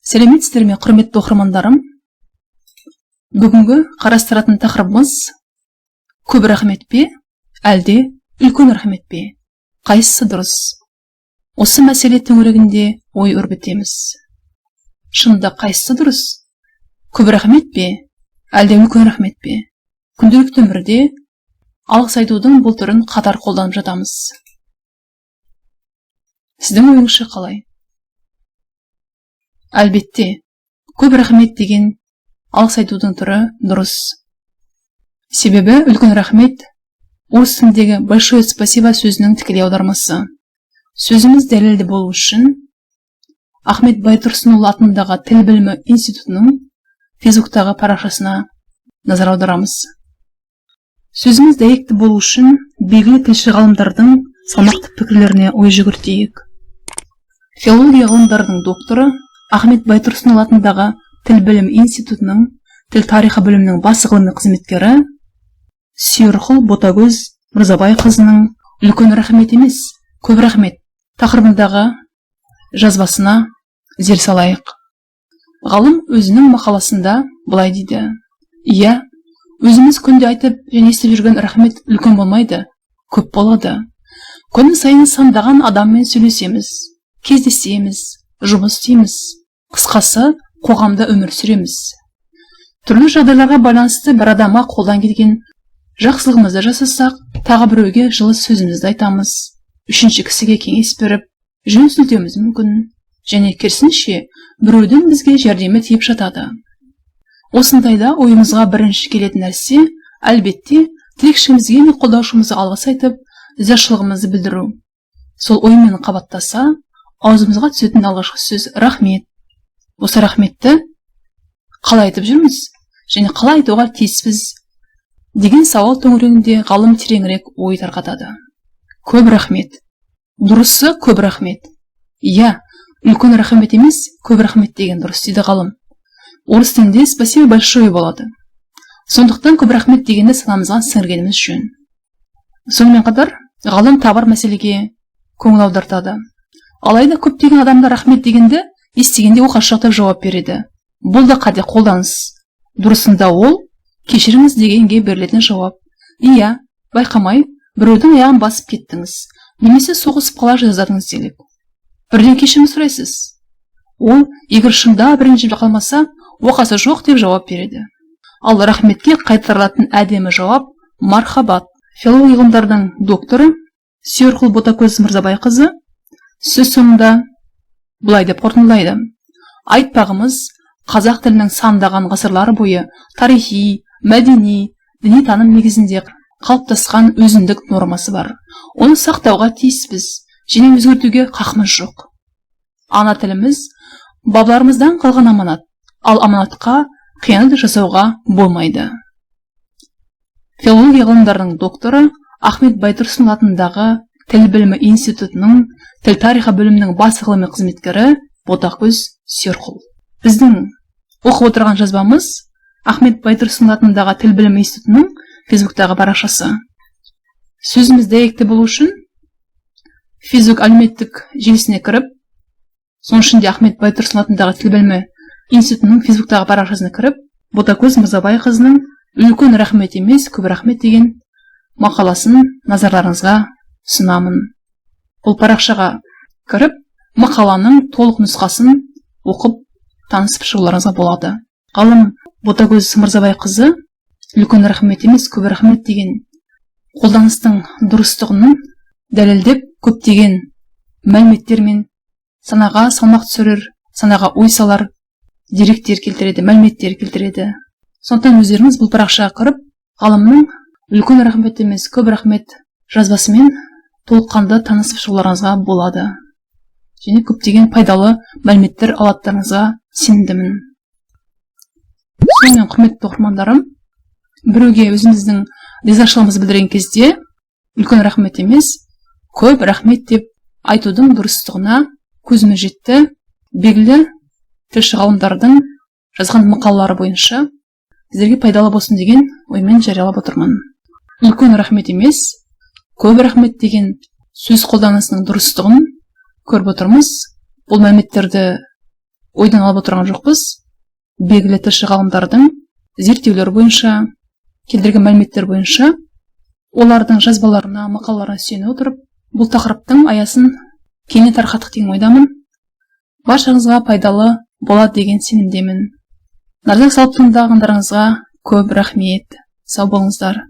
Сәлеметсіздер ме, құрметті оқырмандарым? Бүгінгі қарастыратын тақырыбымыз көп рахмет пе, әлде үлкен рахмет пе? Қайсысы дұрыс? Осы мәселе төңірегінде ой өрбітеміз. Шынында қайсысы дұрыс? Көп рахмет пе, әлде үлкен рахмет пе? Күнделікті өмірде алғыс айтудың бұл түрін қатар қолданып жатамыз. Сіздің ойыңызша қалай? Әлбетте, көп рахмет деген алғыс айтудың түрі дұрыс. Себебі үлкен рахмет орыс тіліндегі большое спасибо сөзінің тікелей аудармасы. Сөзіміз дәлелді болу үшін Ахмет Байтұрсынұлы атындағы тіл білімі институтының Фейсбуктағы парақшасына назар аударамыз. Сөзіміз дәйекті болу үшін белгілі тілші ғалымдардың салмақты пікірлеріне ой жүгіртейік. Филология ғылымдарының докторы Ахмет Байтұрсынұлы атындағы тіл білім институтының тіл тарихы бөлімінің бас ғылыми қызметкері Сүйірқұл Ботагөз Мырзабайқызының үлкен рахмет емес, көп рахмет тақырыбындағы жазбасына зер салайық. Ғалым өзінің мақаласында былай дейді: Иә, өзіміз күнде айтып және естіп жүрген рахмет үлкен болмайды, көп болады. Күн сайын сандаған адаммен сөйлесеміз, кездесеміз, жұмыс істейміз. Қысқасы, қоғамда өмір сүреміз. Түрлі жағдайларға байланысты бір адамға қолдан келген жақсылығымызды жасасақ, тағы біреуге жылы сөзімізді айтамыз. Үшінші кісіге кеңес беріп, жөн сілтеуіміз мүмкін. Және керісінше, біреудің бізге жәрдемі тиіп жатады. Осындайда ойымызға бірінші келетін нәрсе, әлбетте, тілекшімізге мен қолдаушымызға алғыс айтып, ризашылығымызды білдіру. Сол оймен қабаттаса, аузымызға түсетін алғашқы сөз рахмет. Осы рахметті қалай айтып жүрміз және қалай айтуға тиіспіз деген сауал төңірегінде ғалым тереңірек ой тарқатады. Көп рахмет. Дұрысы көп рахмет. Иә, үлкен рахмет емес, көп рахмет деген дұрыс дейді ғалым. Орыс тілінде спасибо большое болады. Сондықтан көп рахмет дегенді санамызға сіңіргеніміз жөн. Сонымен қатар ғалым табар мәселеге көңіл аудартады. Алайда көптеген адамдар рахмет дегенді естігенде оқашақтап жауап береді. Бұл да қате қолданыс. Дұрысында ол кешіріңіз дегенге берілетін жауап. Иә, байқамай біреудің аяғын басып кеттіңіз, немесе соғысып қала жаздадыңыз делік. Бірден кешірім сұрайсыз. Ол егер шында бірінші қалмаса, оқасы жоқ деп жауап береді. Ал рахметке қайтарылатын әдемі жауап мархабат. Филология ғылымдарының докторы Сүйірқұл Ботагөз Мырзабайқызы сөз соңында бұлай деп қорытындылайды: айтпағымыз қазақ тілінің сандаған ғасырлары бойы тарихи, мәдени, діни таным негізінде қалыптасқан өзіндік нормасы бар. Оны сақтауға тиіспіз және өзгертуге қақымыз жоқ. Ана тіліміз бабаларымыздан қалған аманат, ал аманатқа қиянат жасауға болмайды. Филология ғылымдарының докторы Ахмет Байтұрсынұлы атындағы тіл білімі институтының тіл тарихы бөлімінің бас ғылыми қызметкері Ботагөз Сүйірқұл. Біздің оқып отырған жазбамыз Ахмет Байтұрсынұлы атындағы тіл білімі институтының Фейсбуктағы парақшасы. Сөзіміз дәйекті болу үшін Фейсбук әлеуметтік желісіне кіріп, соның ішінде Ахмет Байтұрсынұлы атындағы тіл білімі институтының Фейсбуктағы парақшасына кіріп, Ботагөз Мырзабайқызының үлкен рахмет емес, көп рахмет деген мақаласын назарларыңызға ұсынамын. Бұл парақшаға кіріп, мақаланың толық нұсқасын оқып танысып шығуларыңызға болады. Ғалым Ботагөз Мырзабайқызы үлкен рахмет емес, көп рахмет деген қолданыстың дұрыстығын дәлелдеп, көптеген мәліметтермен санаға салмақ түсірер, санаға ой салар деректер келтіреді, мәліметтер келтіреді. Сондықтан өздеріңіз бұл парақшаға кіріп, ғалымның үлкен рахмет емес, көп рахмет жазбасымен толыққанды танысып шығуларыңызға болады. Және көптеген пайдалы мәліметтер алатыныңызға сенімдімін. Сонымен құрметті оқырмандарым, біреуге өзіміздің ризашылығымызды білдірген кезде үлкен рахмет емес, көп рахмет деп айтудың дұрыстығына көзіме жетті. Белгілі тілші ғалымдардың жазған мақалалары бойынша сіздерге пайдалы болсын деген оймен жариялап отырмын. Үлкен рахмет емес, көп рахмет деген сөз қолданысының дұрыстығын көріп отырмыз. Бұл мәліметтерді ойдан алып отырған жоқпыз. Белгілі тілші ғалымдардың зерттеулер бойынша, келтірген мәліметтер бойынша, олардың жазбаларына, мақалаларына сүйене отырып, бұл тақырыптың аясын кеңінен тарқаттық деген ойдамын. Баршаңызға пайдалы болады деген сенімдемін. Назар салып тыңдағандарыңызға көп рахмет. Сау болыңыздар.